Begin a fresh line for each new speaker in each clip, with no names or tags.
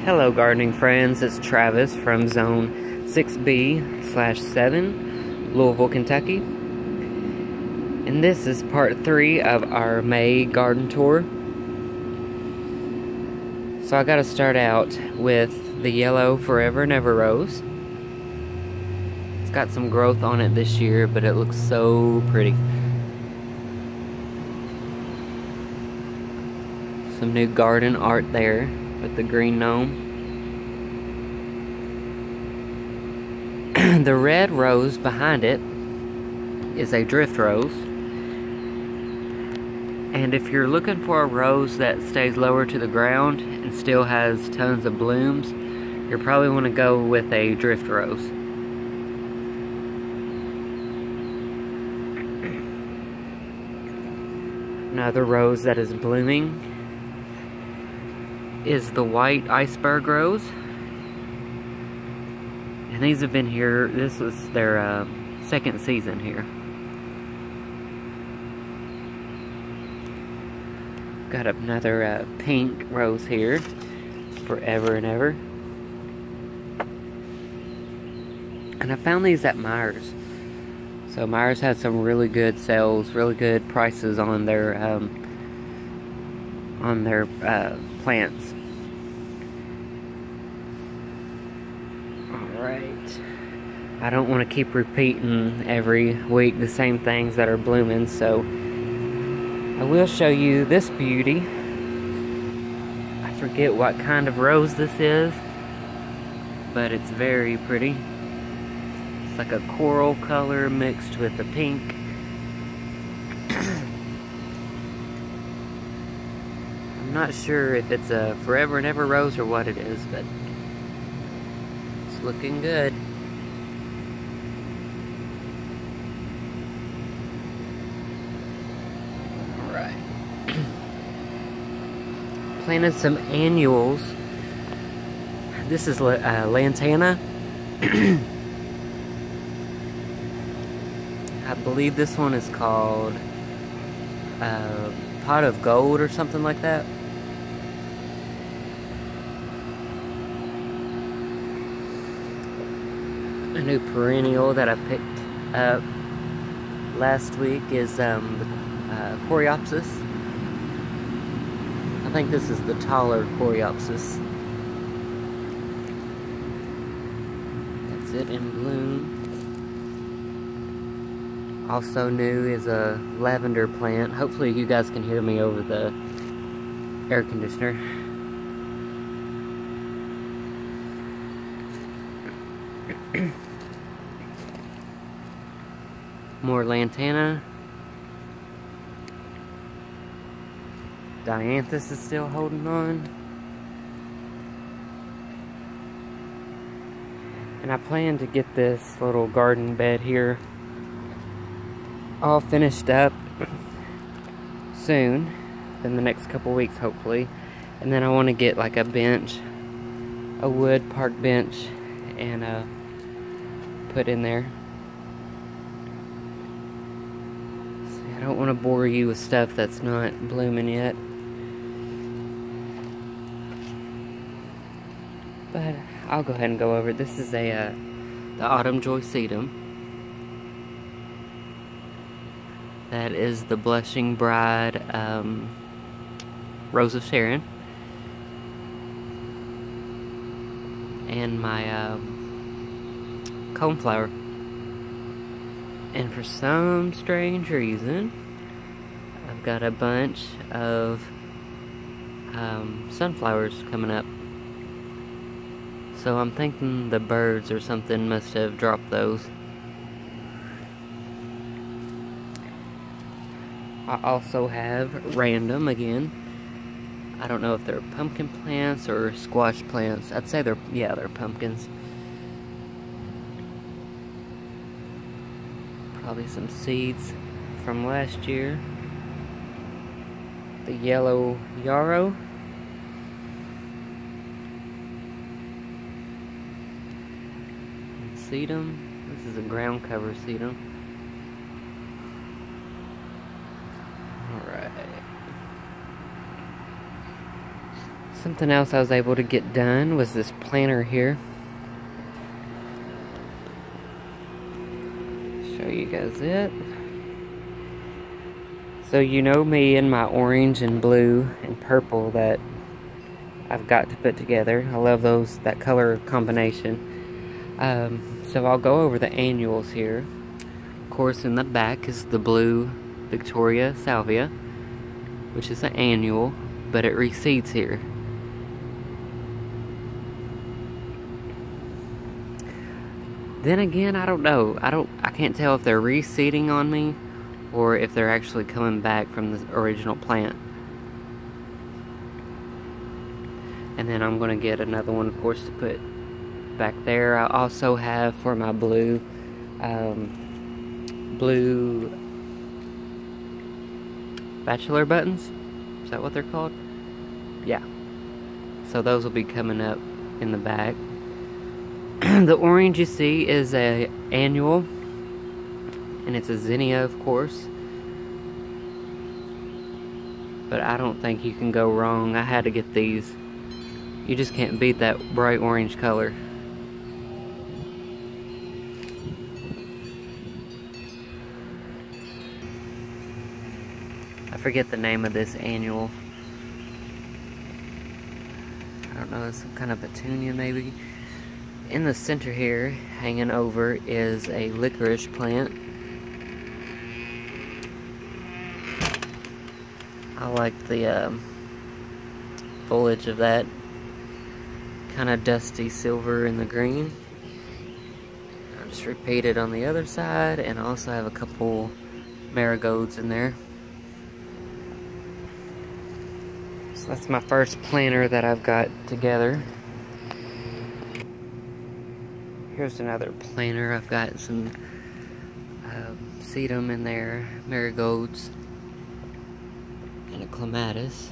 Hello gardening friends, it's Travis from Zone 6B/7, Louisville, Kentucky. And this is part 3 of our May garden tour. So I gotta start out with the yellow Forever and Ever rose. It's got some growth on it this year, but it looks so pretty. Some new garden art there with the green gnome. The red rose behind it is a drift rose. And if you're looking for a rose that stays lower to the ground and still has tons of blooms, you probably want to go with a drift rose. Another rose that is blooming is the white iceberg rose. And these have been here, this was their second season here. Got another pink rose here, Forever and Ever. And I found these at Myers. So Myers had some really good sales, really good prices on their plants. Alright. I don't want to keep repeating every week the same things that are blooming, so I will show you this beauty. I forget what kind of rose this is, but it's very pretty. It's like a coral color mixed with a pink. I'm not sure if it's a Forever and Ever rose or what it is, but it's looking good. Alright. Planted some annuals. This is Lantana. I believe this one is called Pot of Gold or something like that. A new perennial that I picked up last week is the Coreopsis. I think this is the taller Coreopsis. That's it in bloom. Also new is a lavender plant. Hopefully you guys can hear me over the air conditioner. More Lantana. Dianthus is still holding on. And I plan to get this little garden bed here all finished up soon, in the next couple weeks hopefully. And then I want to get like a bench, a wood park bench, and put in there. See, I don't want to bore you with stuff that's not blooming yet, but I'll go ahead and go over it. This is the Autumn Joy Sedum. That is the Blushing Bride Rose of Sharon. And my coneflower. And for some strange reason, I've got a bunch of sunflowers coming up. So I'm thinking the birds or something must have dropped those. I also have random again. I don't know if they're pumpkin plants or squash plants. I'd say they're pumpkins. Probably some seeds from last year. The yellow yarrow. And sedum. This is a ground cover sedum. Something else I was able to get done was this planter here. Show you guys it. So you know me and my orange and blue and purple that I've got to put together. I love that color combination. So I'll go over the annuals here. Of course, in the back is the blue Victorian Salvia, which is an annual, but it reseeds here. Then again, I don't know. I can't tell if they're reseeding on me or if they're actually coming back from the original plant. And then I'm going to get another one, of course, to put back there. I also have for my blue bachelor buttons. Is that what they're called? Yeah. So those will be coming up in the back. The orange you see is a annual, and it's a zinnia, of course. But I don't think you can go wrong. I had to get these. You just can't beat that bright orange color. I forget the name of this annual. I don't know, it's some kind of petunia maybe. In the center here, hanging over, is a licorice plant. I like the foliage of that. Kind of dusty silver in the green. I'll just repeat it on the other side, and I also have a couple marigolds in there. So that's my first planter that I've got together. Here's another planter. I've got some sedum in there, marigolds, and a clematis.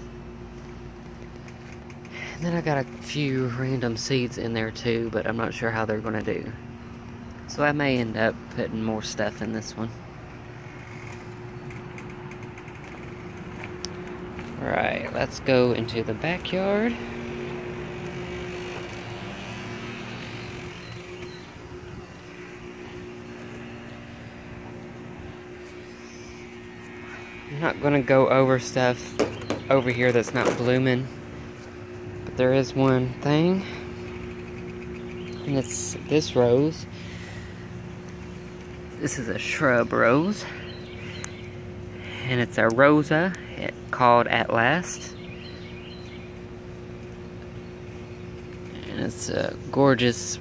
And then I got a few random seeds in there too, but I'm not sure how they're going to do. So I may end up putting more stuff in this one. Alright, let's go into the backyard. I'm not going to go over stuff over here that's not blooming. But there is one thing. And it's this rose. This is a shrub rose. And it's a rosa called At Last. And it's a gorgeous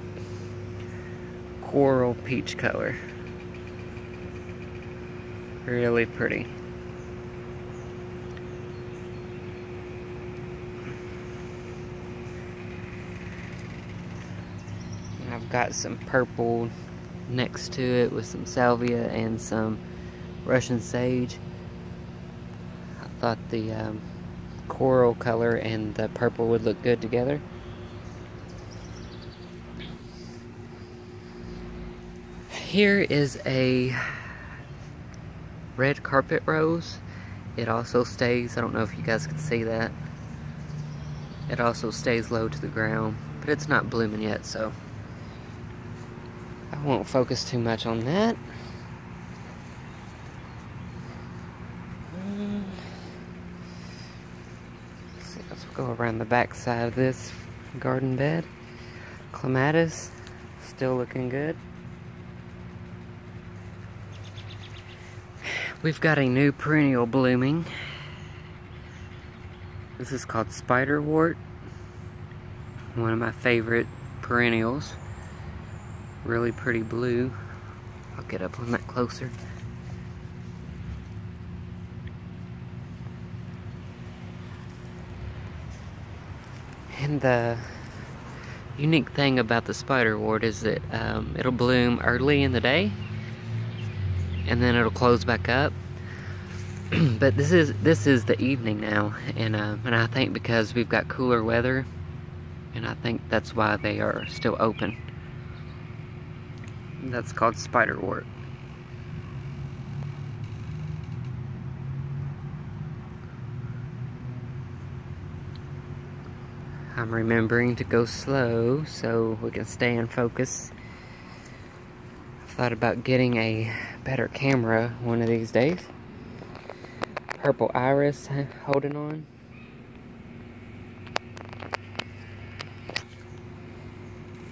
coral peach color. Really pretty. And I've got some purple next to it with some salvia and some Russian sage. I thought the coral color and the purple would look good together. Here is a red carpet rose. It also stays, I don't know if you guys can see that. It also stays low to the ground, but it's not blooming yet, so I won't focus too much on that. Let's go around the back side of this garden bed. Clematis, still looking good. We've got a new perennial blooming. This is called Spiderwort. One of my favorite perennials. Really pretty blue. I'll get up on that closer. And the unique thing about the spiderwort is that it'll bloom early in the day, and then it'll close back up. But this is the evening now, and I think because we've got cooler weather, and I think that's why they are still open. That's called spiderwort. I'm remembering to go slow so we can stay in focus. I've thought about getting a better camera one of these days. Purple iris holding on.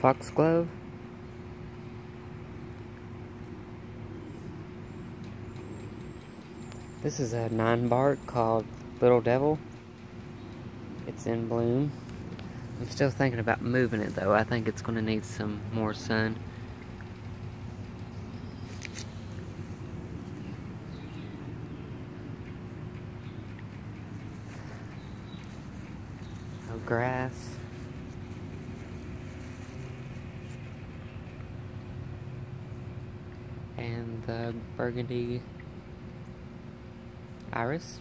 Foxglove. This is a 9-bark called Little Devil. It's in bloom. I'm still thinking about moving it though. I think it's going to need some more sun. No grass. And the Burgundy iris.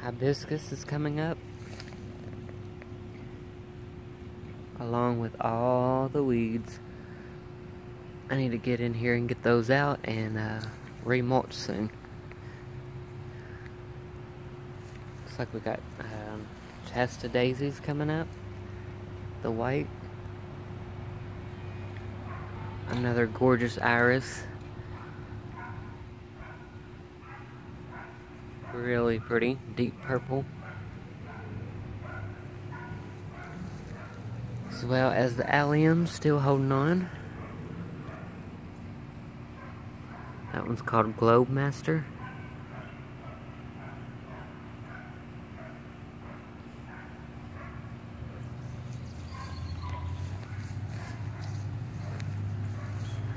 Hibiscus is coming up, along with all the weeds. I need to get in here and get those out and remulch soon. Looks like we got Hosta daisies coming up, the white. Another gorgeous iris. Really pretty, deep purple. As well as the allium still holding on. That one's called Globe Master.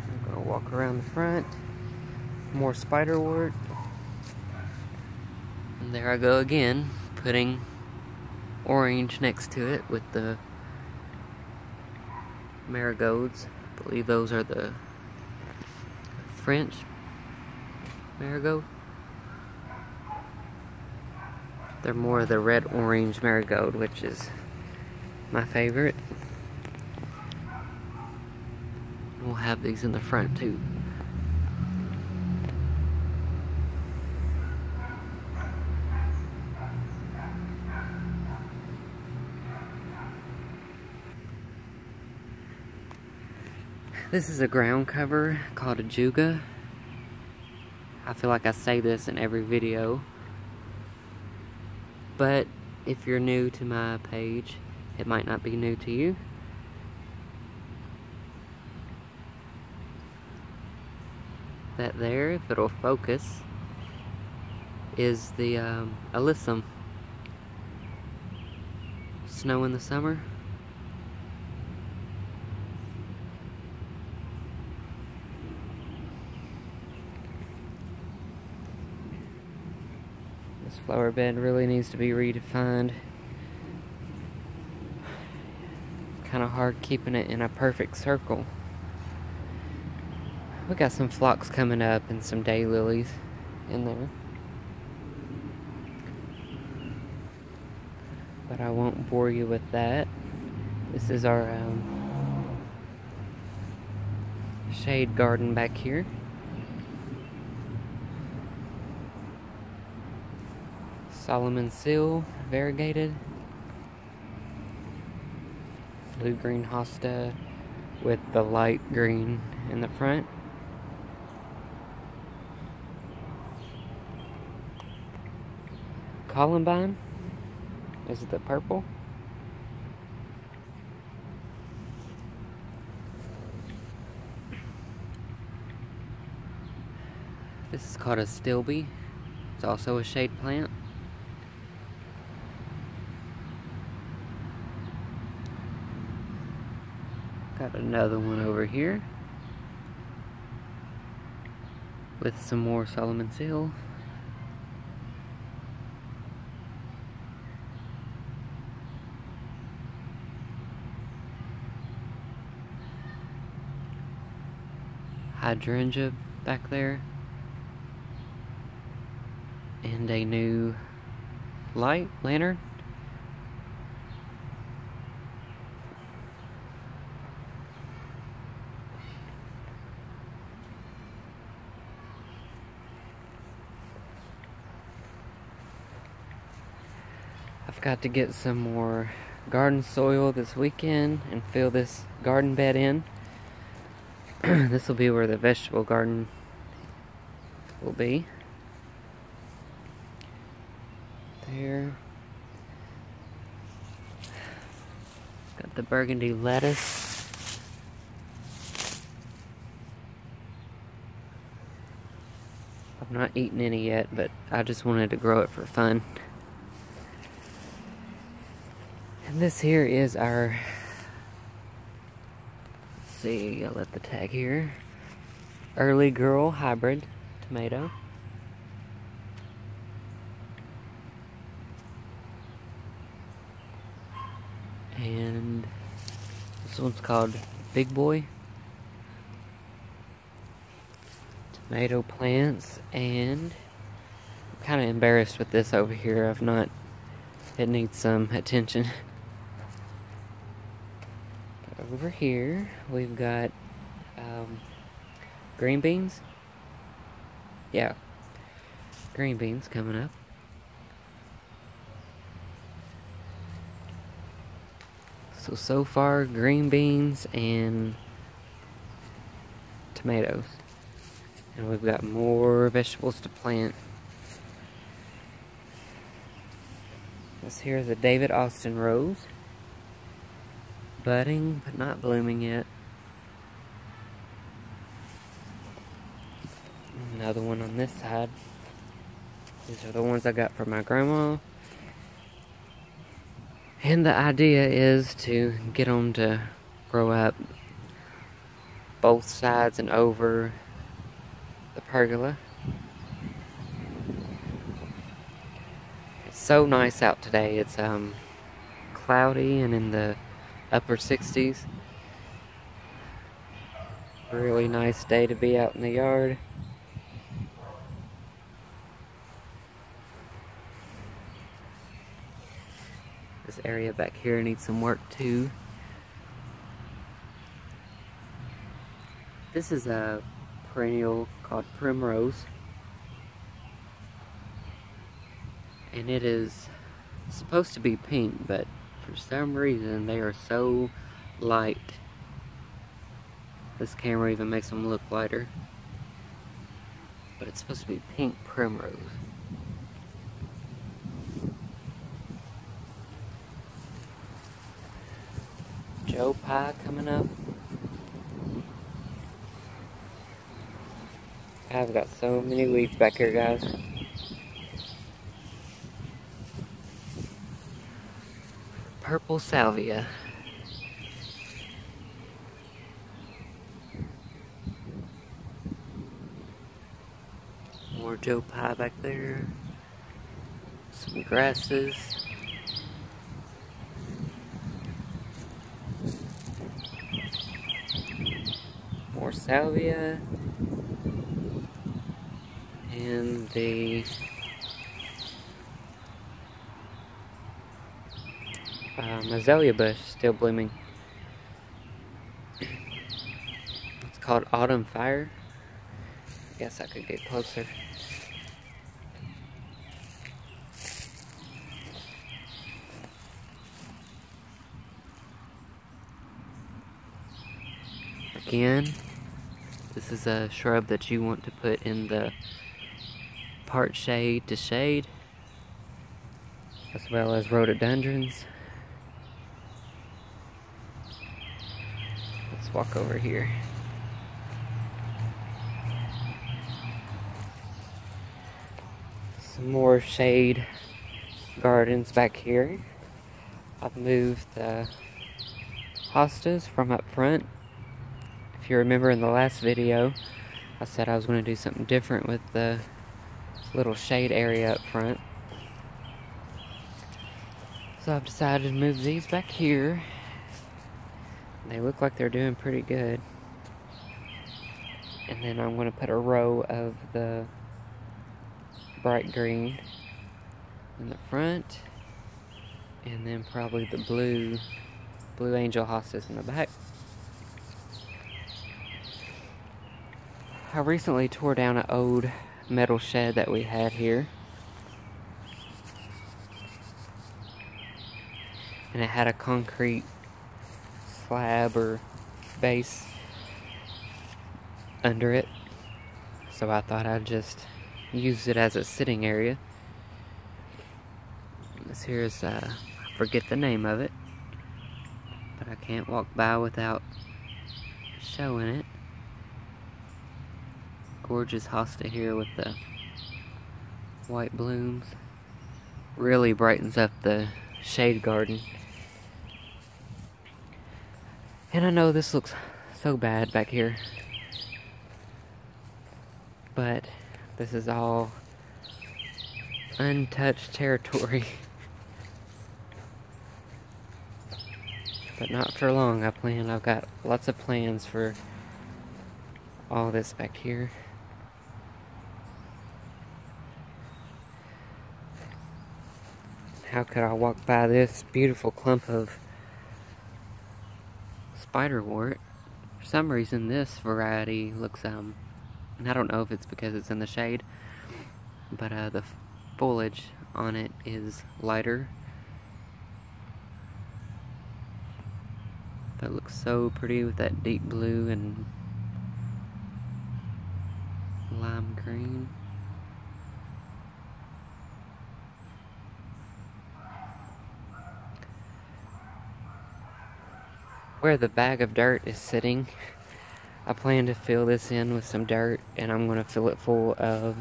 I'm gonna walk around the front. More Spiderwort. And there I go again, putting orange next to it with the marigolds. I believe those are the French marigold. They're more of the red-orange marigold, which is my favorite. We'll have these in the front too. This is a ground cover called Ajuga. I feel like I say this in every video, but if you're new to my page, it might not be new to you. That there, if it'll focus, is the alyssum. Snow in the summer. This flower bed really needs to be redefined. Kind of hard keeping it in a perfect circle. We got some phlox coming up and some daylilies in there. But I won't bore you with that. This is our shade garden back here. Solomon seal, variegated. Blue-green Hosta with the light green in the front. Columbine. Is it the purple? This is called a stilby. It's also a shade plant. Got another one over here with some more Solomon seal. Hydrangea back there. And a new lantern. Got to get some more garden soil this weekend and fill this garden bed in. This will be where the vegetable garden will be. There. Got the Burgundy lettuce. I've not eaten any yet, but I just wanted to grow it for fun. And this here is our, let's see, I'll let the tag here, Early Girl Hybrid tomato. And this one's called Big Boy. Tomato plants, and I'm kind of embarrassed with this over here. It needs some attention. Over here, we've got green beans. Yeah, green beans coming up. So far, green beans and tomatoes. And we've got more vegetables to plant. This here is a David Austin rose. Budding, but not blooming yet. Another one on this side. These are the ones I got from my grandma. And the idea is to get them to grow up both sides and over the pergola. It's so nice out today. It's cloudy and in the upper 60s. Really nice day to be out in the yard. This area back here needs some work too. This is a perennial called Primrose. And it is supposed to be pink, but for some reason they are so light. This camera even makes them look lighter. But it's supposed to be pink primrose. Joe Pie coming up. I've got so many weeds back here, guys. Purple Salvia. More Joe Pie back there. Some grasses. More salvia. And the azalea bush still blooming. It's called Autumn Fire. I guess I could get closer. Again, this is a shrub that you want to put in the part shade to shade, as well as rhododendrons. Let's walk over here. Some more shade gardens back here. I've moved the hostas from up front. If you remember in the last video, I said I was going to do something different with the little shade area up front. So I've decided to move these back here. They look like they're doing pretty good. And then I'm going to put a row of the bright green in the front. And then probably the blue angel hostas in the back. I recently tore down an old metal shed that we had here. and it had a concrete slab or base under it, so I thought I'd just use it as a sitting area. This here's, I forget the name of it, but I can't walk by without showing it. Gorgeous hosta here with the white blooms. Really brightens up the shade garden. And I know this looks so bad back here, but this is all untouched territory. But not for long. I've got lots of plans for all this back here. How could I walk by this beautiful clump of Spiderwort? For some reason this variety looks, and I don't know if it's because it's in the shade, but the foliage on it is lighter. That looks so pretty with that deep blue and lime green. Where the bag of dirt is sitting, I plan to fill this in with some dirt, and I'm going to fill it full of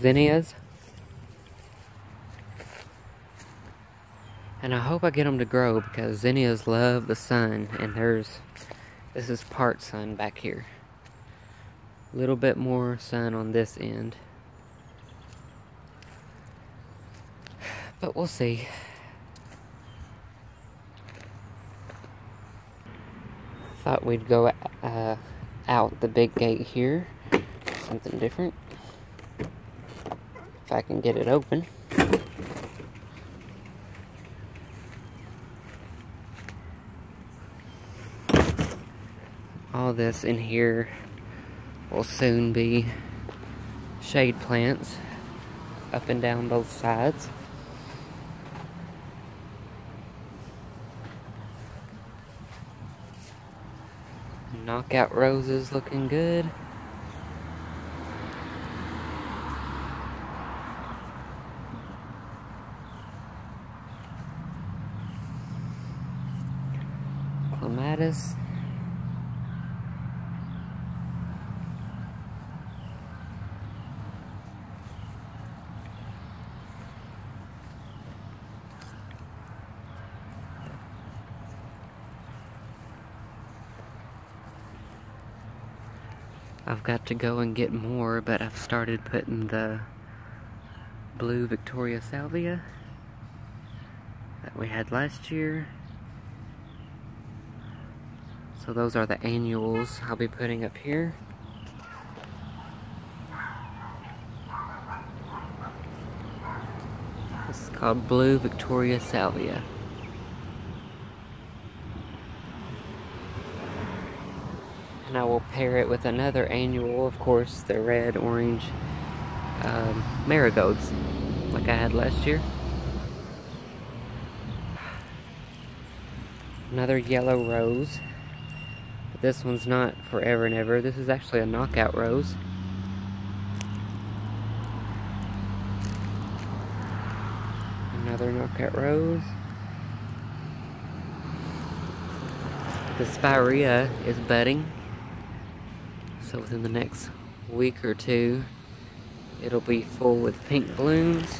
zinnias. And I hope I get them to grow, because zinnias love the sun, and this is part sun back here. A little bit more sun on this end. But we'll see. Thought we'd go out the big gate here. Something different. If I can get it open. All this in here will soon be shade plants up and down both sides. Knockout roses looking good. Clematis. I've got to go and get more, but I've started putting the blue Victorian Salvia that we had last year. So those are the annuals I'll be putting up here. This is called blue Victorian Salvia. And I will pair it with another annual, of course, the red, orange marigolds, like I had last year. Another yellow rose. But this one's not forever and ever. This is actually a knockout rose. Another knockout rose. The spirea is budding. So within the next week or two, it'll be full with pink blooms.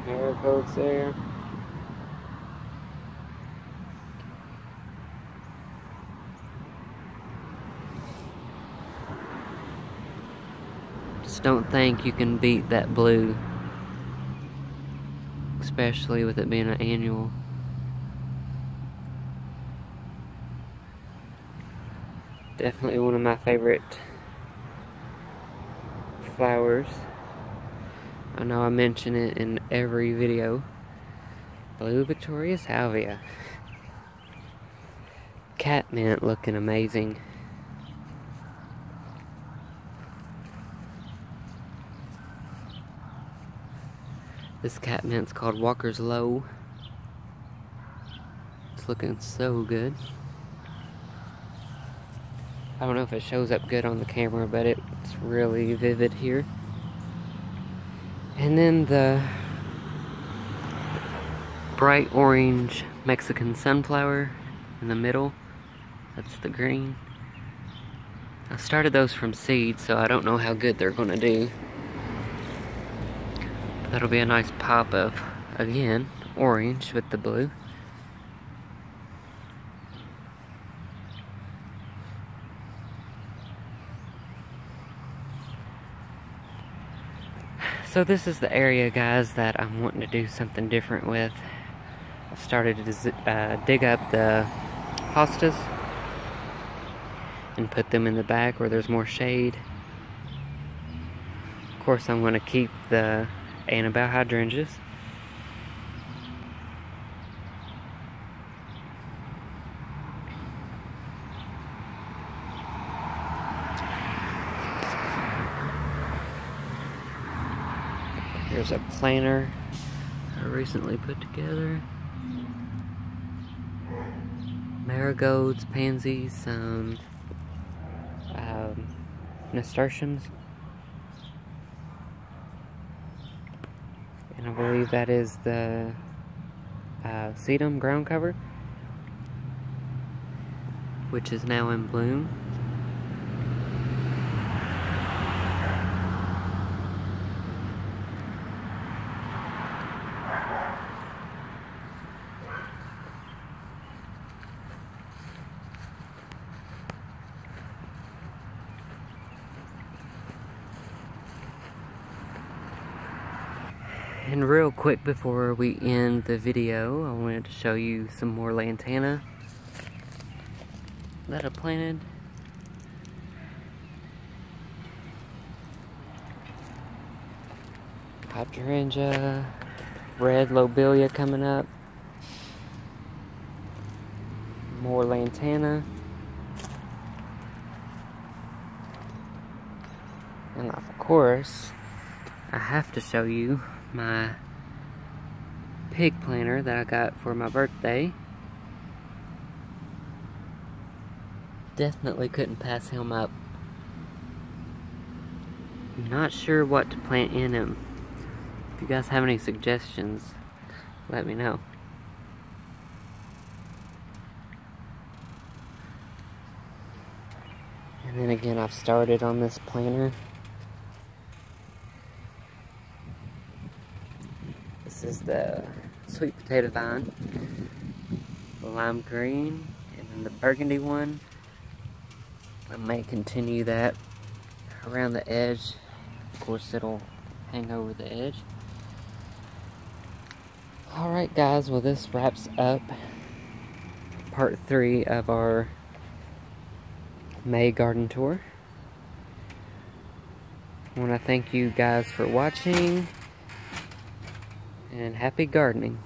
Marigolds there. Just don't think you can beat that blue, especially with it being an annual. Definitely one of my favorite flowers. I know I mention it in every video. Blue Victorian Salvia. Catmint looking amazing. This catmint's called Walker's Low. It's looking so good. I don't know if it shows up good on the camera, but it's really vivid here. And then the bright orange Mexican sunflower in the middle. That's the green. I started those from seed, so I don't know how good they're gonna do. That'll be a nice pop of, again, orange with the blue. So this is the area, guys, that I'm wanting to do something different with. I started to dig up the hostas and put them in the back where there's more shade. Of course, I'm going to keep the Annabelle hydrangeas. Here's a planter I recently put together. Marigolds, pansies, some nasturtiums. And I believe that is the sedum ground cover, which is now in bloom. And real quick before we end the video, I wanted to show you some more Lantana that I planted. Hydrangea, red lobelia coming up. More Lantana. And of course, I have to show you my pig planter that I got for my birthday. Definitely couldn't pass him up. I'm not sure what to plant in him. If you guys have any suggestions, let me know. And then again, I've started on this planter. This is the sweet potato vine, the lime green, and then the burgundy one. I may continue that around the edge. Of course, it'll hang over the edge. Alright guys, well this wraps up part 3 of our May garden tour. I want to thank you guys for watching. And happy gardening.